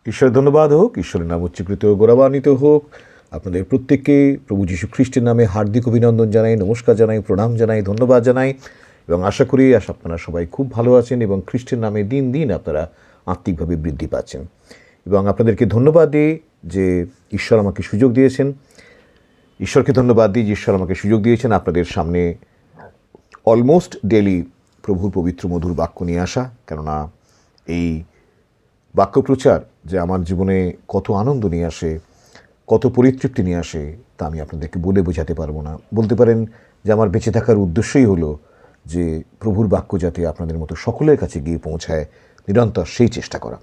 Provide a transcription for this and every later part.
ঈশ্বরের ধন্যবাদ হোক, ঈশ্বরের নাম উচ্চকৃত গৌরবান্বিত হোক। আপনাদের প্রত্যেককে প্রভু যীশু খ্রিস্টের নামে হার্দিক অভিনন্দন জানাই, নমস্কার জানাই, প্রণাম জানাই, ধন্যবাদ জানাই এবং আশা করি আপনারা সবাই খুব ভালো আছেন এবং খ্রিস্টের নামে দিন দিন আপনারা আত্মিকভাবে বৃদ্ধি পাচ্ছেন। এবং আপনাদেরকে ধন্যবাদ দিই যে ঈশ্বর আমাকে সুযোগ দিয়েছেন, ঈশ্বরকে ধন্যবাদ দিই যে ঈশ্বর আমাকে সুযোগ দিয়েছেন আপনাদের সামনে অলমোস্ট ডেলি প্রভুর পবিত্র মধুর বাক্য নিয়ে আসা। কেননা এই বাক্য প্রচার যে আমার জীবনে কত আনন্দ নিয়ে আসে, কত পরিতৃপ্তি নিয়ে আসে, তা আমি আপনাদেরকে বলে বোঝাতে পারবো না। বলতে পারেন যে আমার বেঁচে থাকার উদ্দেশ্যই হলো যে প্রভুর বাক্য যাতে আপনাদের মতো সকলের কাছে গিয়ে পৌঁছায়, নিরন্তর সেই চেষ্টা করা।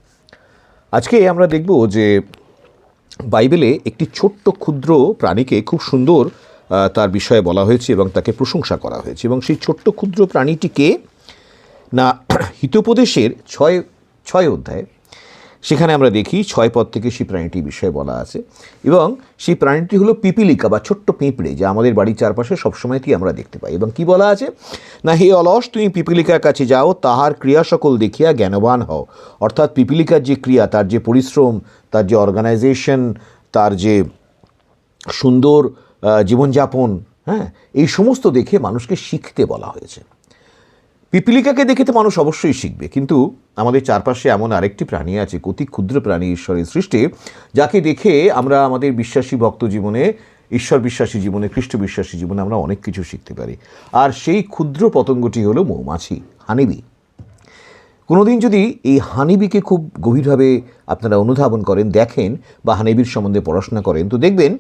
আজকে আমরা দেখব যে বাইবেলে একটি ছোট্ট ক্ষুদ্র প্রাণীকে খুব সুন্দর তার বিষয়ে বলা হয়েছে এবং তাকে প্রশংসা করা হয়েছে। এবং সেই ছোট্ট ক্ষুদ্র প্রাণীটিকে না হিতোপদেশের ছয় অধ্যায়, সেখানে আমরা দেখি 6 পদ থেকে সেই প্রাণীটির বিষয়ে বলা আছে। এবং সেই প্রাণীটি হলো পিপিলিকা বা ছোট্ট পিঁপড়ে, যা আমাদের বাড়ির চারপাশে সবসময়তেই আমরা দেখতে পাই। এবং কি বলা আছে না, হে অলস, তুমি পিপিলিকার কাছে যাও, তাহার ক্রিয়া সকল দেখিয়া জ্ঞানবান হও। অর্থাৎ পিপিলিকার যে ক্রিয়া, তার যে পরিশ্রম, তার যে অর্গানাইজেশন, তার যে সুন্দর জীবনযাপন, এই সমস্ত দেখে মানুষকে শিখতে বলা হয়েছে। পিপিলিকাকে দেখে তো মানুষ অবশ্যই শিখবে, কিন্তু আমাদের চারপাশে এমন আরেকটি প্রাণী আছে, অতি ক্ষুদ্র প্রাণী ঈশ্বরের সৃষ্টি, যাকে দেখে আমরা আমাদের বিশ্বাসী ভক্ত জীবনে, ঈশ্বর বিশ্বাসী জীবনে, খ্রিস্ট বিশ্বাসী জীবনে আমরা অনেক কিছু শিখতে পারি। আর সেই ক্ষুদ্র পতঙ্গটি হলো মৌমাছি, হানিবি। কোনোদিন যদি এই হানিবিকে খুব গভীরভাবে আপনারা অনুধাবন করেন, দেখেন বা হানিবির সম্বন্ধে পড়াশোনা করেন, তো দেখবেন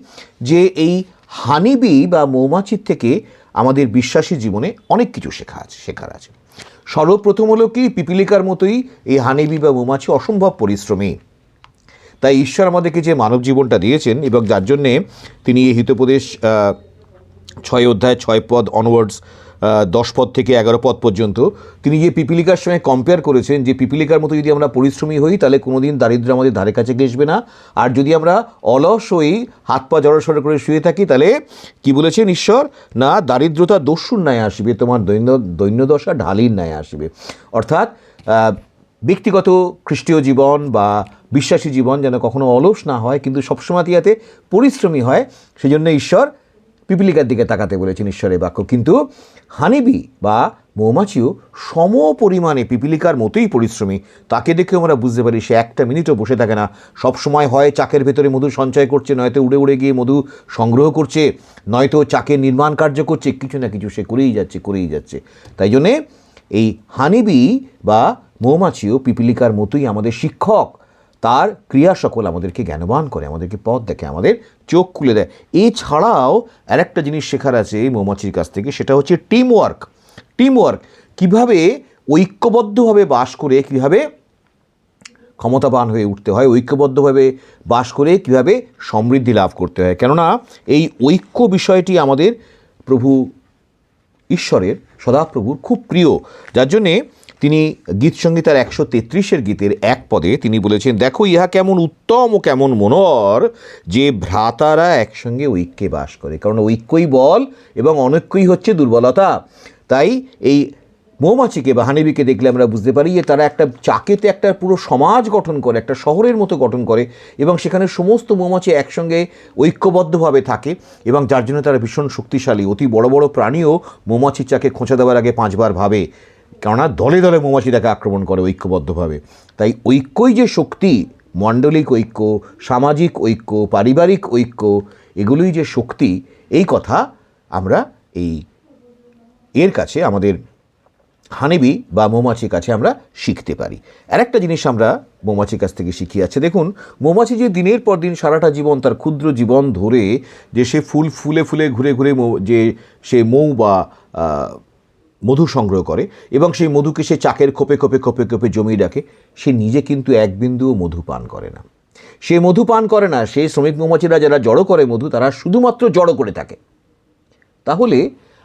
যে এই হানিবি বা মৌমাছির থেকে আমাদের বিশ্বাসী জীবনে অনেক কিছু শেখার আছে। সর্বপ্রথম হলো কি, পিপিলিকার মতোই এই হানিবি বা মৌমাছি অসম্ভব পরিশ্রমী। তাই ঈশ্বর আমাদেরকে যে মানব জীবনটা দিয়েছেন এবং যার জন্যে তিনি এই হিতোপদেশ 6 অধ্যায় 6 পদ অনওয়ার্ডস 10 পদ থেকে 11 পদ পর্যন্ত তিনি যে পিপিলিকার সঙ্গে কম্পেয়ার করেছেন, যে পিপিলিকার মতো যদি আমরা পরিশ্রমী হই তাহলে কোনোদিন দারিদ্র্য আমাদের ধারে কাছে ঘেঁষবে না। আর যদি আমরা অলস হই, হাত পা জড়সড় করে শুয়ে থাকি, তাহলে কি বলেছেন ঈশ্বর না, দারিদ্রতা দস্যুর ন্যায় আসবে, তোমার দৈন্যদশা ঢালির ন্যায় আসবে। অর্থাৎ ব্যক্তিগত খ্রিস্টীয় জীবন বা বিশ্বাসী জীবন যেন কখনো অলস না হয়, কিন্তু সবসময় যাতে পরিশ্রমী হয়, সেজন্য ঈশ্বর পিপিলিকার দিকে তাকাতে বলেছেন ঈশ্বরের বাক্য। কিন্তু হানিবি বা মৌমাছিও সম পরিমাণে পিপিলিকার মতোই পরিশ্রমী। তাকে দেখে আমরা বুঝতে পারি সে একটা মিনিটও বসে থাকে না, সবসময় হয় চাকের ভেতরে মধু সঞ্চয় করছে, নয়তো উড়ে উড়ে গিয়ে মধু সংগ্রহ করছে, নয়তো চাকের নির্মাণ কার্য করছে, কিছু না কিছু সে করেই যাচ্ছে। তাই জন্যে এই হানিবি বা মৌমাছিও পিপিলিকার মতোই আমাদের শিক্ষক। তার ক্রিয়া সকল আমাদেরকে জ্ঞানবান করে, আমাদেরকে পথ দেখে, আমাদের চোখ খুলে দেয়। এছাড়াও আরেকটা জিনিস শেখার আছে এই মৌমাছির কাছ থেকে, সেটা হচ্ছে টিমওয়ার্ক। কীভাবে ঐক্যবদ্ধভাবে বাস করে কীভাবে ক্ষমতাবান হয়ে উঠতে হয়, ঐক্যবদ্ধভাবে বাস করে কীভাবে সমৃদ্ধি লাভ করতে হয়। কেননা এই ঐক্য বিষয়টি আমাদের প্রভু ঈশ্বরের, সদাপ্রভুর খুব প্রিয়, যার জন্যে তিনি গীতসংহিতার 133 গীতের 1 পদে তিনি বলেছেন, দেখো ইহা কেমন উত্তম ও কেমন মনোহর যে ভ্রাতারা একসঙ্গে ঐক্যে বাস করে। কারণ ঐক্যই বল এবং অনৈক্যই হচ্ছে দুর্বলতা। তাই এই মৌমাছিকে বা হানিবিকে দেখলে আমরা বুঝতে পারি যে তারা একটা চাকেতে একটা পুরো সমাজ গঠন করে, একটা শহরের মতো গঠন করে, এবং সেখানে সমস্ত মৌমাছি একসঙ্গে ঐক্যবদ্ধভাবে থাকে এবং যার জন্য তারা ভীষণ শক্তিশালী। অতি বড় বড় প্রাণীও মৌমাছির চাকে খোঁচা দেওয়ার আগে 5 বার ভাবে, কেননা দলে দলে মৌমাছি তাকে আক্রমণ করে ঐক্যবদ্ধভাবে। তাই ঐক্যই যে শক্তি, মণ্ডলিক ঐক্য, সামাজিক ঐক্য, পারিবারিক ঐক্য, এগুলোই যে শক্তি, এই কথা আমরা এর কাছে, আমাদের হানিবি বা মৌমাছির কাছে আমরা শিখতে পারি। আরেকটা জিনিস আমরা মৌমাছির কাছ থেকে শিখি আছে। দেখুন, মৌমাছি যে দিনের পর দিন সারাটা জীবন, তার ক্ষুদ্র জীবন ধরে যে সে ফুলে ঘুরে যে সে মৌ বা মধু সংগ্রহ করে এবং সেই মধুকে সে চাকের খোপে জমিয়ে রাখে, সে নিজে কিন্তু এক বিন্দুও মধু পান করে না। সে শ্রমিক মৌমাছিরা যারা জড়ো করে মধু, তারা শুধুমাত্র জড়ো করে থাকে। তাহলে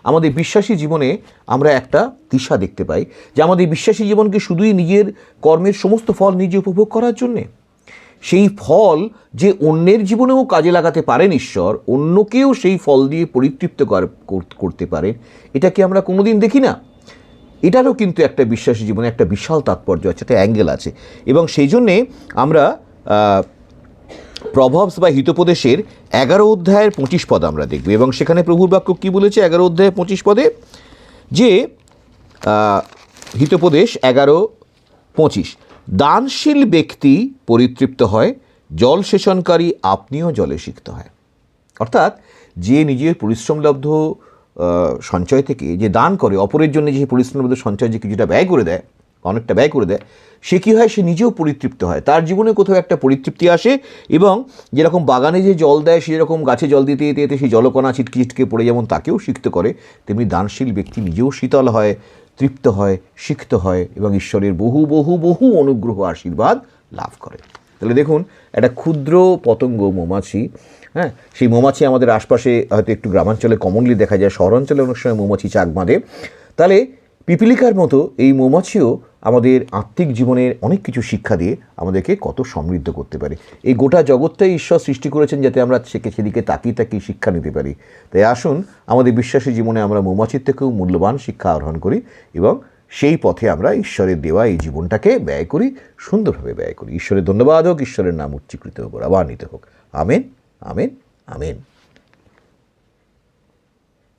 আমাদের বিশ্বাসী জীবনে আমরা একটা দিশা দেখতে পাই যে আমাদের বিশ্বাসী জীবনকে শুধুই নিজের কর্মের সমস্ত ফল নিজে উপভোগ করার জন্যে, সেই ফল যে অন্যের জীবনেও কাজে লাগাতে পারেন ঈশ্বর, অন্যকেও সেই ফল দিয়ে পরিতৃপ্ত করতে পারেন, এটা কি আমরা কোনোদিন দেখি না? এটারও কিন্তু একটা বিশ্বাসী জীবনে একটা বিশাল তাৎপর্য আছে, একটা অ্যাঙ্গেল আছে। এবং সেই জন্যে আমরা প্রভাবস বা হিতোপদেশের 11 অধ্যায়ের 25 পদ আমরা দেখব, এবং সেখানে প্রভুর বাক্য কী বলেছে 11 অধ্যায় 25 পদে, যে হিতোপদেশ 11:25, দানশীল ব্যক্তি পরিতৃপ্ত হয়, জল সেচনকারী আপনিও জলে সিক্ত হয়। অর্থাৎ যে নিজের পরিশ্রমলব্ধ সঞ্চয় থেকে যে দান করে, অপরের জন্য যে পরিশ্রমলব্ধ সঞ্চয় যে কিছুটা ব্যয় করে দেয়, অনেকটা ব্যয় করে দেয়, সে কী হয়, সে নিজেও পরিতৃপ্ত হয়, তার জীবনে কোথাও একটা পরিতৃপ্তি আসে। এবং যেরকম বাগানে যে জল দেয়, সেরকম গাছে জল দিতে দিতে দিতে সেই জলকণা ছিটকে ছিটকে পড়ে যেমন তাকেও সিক্ত করে, তেমনি দানশীল ব্যক্তি নিজেও শীতল হয়, তৃপ্ত হয়, সিক্ত হয় এবং ঈশ্বরের বহু বহু বহু অনুগ্রহ আশীর্বাদ লাভ করে। তাহলে দেখুন, একটা ক্ষুদ্র পতঙ্গ মৌমাছি, হ্যাঁ, সেই মৌমাছি আমাদের আশপাশে হয়তো একটু গ্রামাঞ্চলে কমনলি দেখা যায়, শহরাঞ্চলে অনেক সময় মৌমাছি চাক বাঁধে। তাহলে পিপিলিকার মতো এই মৌমাছিও আমাদের আত্মিক জীবনের অনেক কিছু শিক্ষা দিয়ে আমাদেরকে কত সমৃদ্ধ করতে পারে। এই গোটা জগৎটাই ঈশ্বর সৃষ্টি করেছেন যাতে আমরা সেদিকে তাকিয়ে তাকিয়ে শিক্ষা নিতে পারি। তাই আসুন, আমাদের বিশ্বাসী জীবনে আমরা মৌমাছির থেকেও মূল্যবান শিক্ষা আহরণ করি এবং সেই পথে আমরা ঈশ্বরের দেওয়া এই জীবনটাকে ব্যয় করি, সুন্দরভাবে ব্যয় করি। ঈশ্বরের ধন্যবাদ হোক, ঈশ্বরের নাম উচ্চীকৃত হোক, আবার নিতে হোক। Amen, amen, amen.